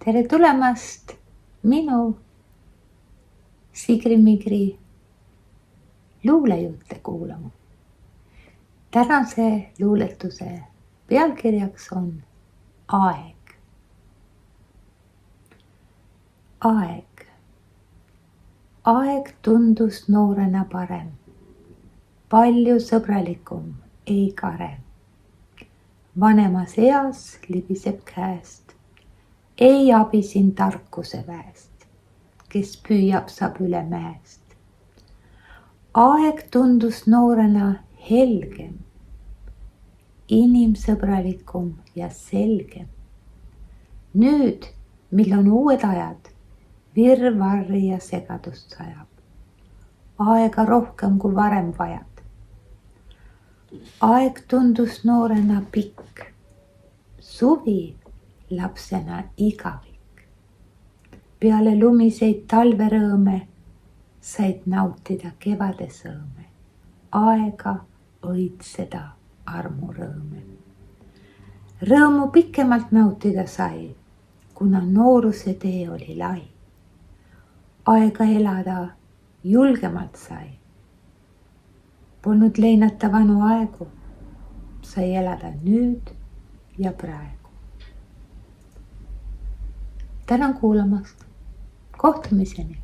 tere tulemast minu Sigri-Migri luulejutte kuulama. Tänase luuletuse pealkirjaks on aeg. Aeg. Aeg tundus noorena parem, palju sõbralikum, ei karem. Vanemas eas libiseb käest, ei abi siin tarkuse väest, kes püüab, saab üle mäest. Aeg tundus noorena helgem, inimsõbralikum ja selgem. Nüüd, mil on uued ajad, virvarri ja segadust sajab. Aega rohkem kui varem vajad. Aeg tundus noorena pikk, suvi lapsena igavik. Peale lumiseid talverõõme said nautida kevade sõõme. Aega õitseda armurõõme. Rõõmu pikemalt nautida sai, kuna nooruse tee oli lai. Aega elada julgemalt sai. Polnud leinata vanu aegu, sai elada nüüd ja praegu. Tänan kuulamast. Kohtumiseni!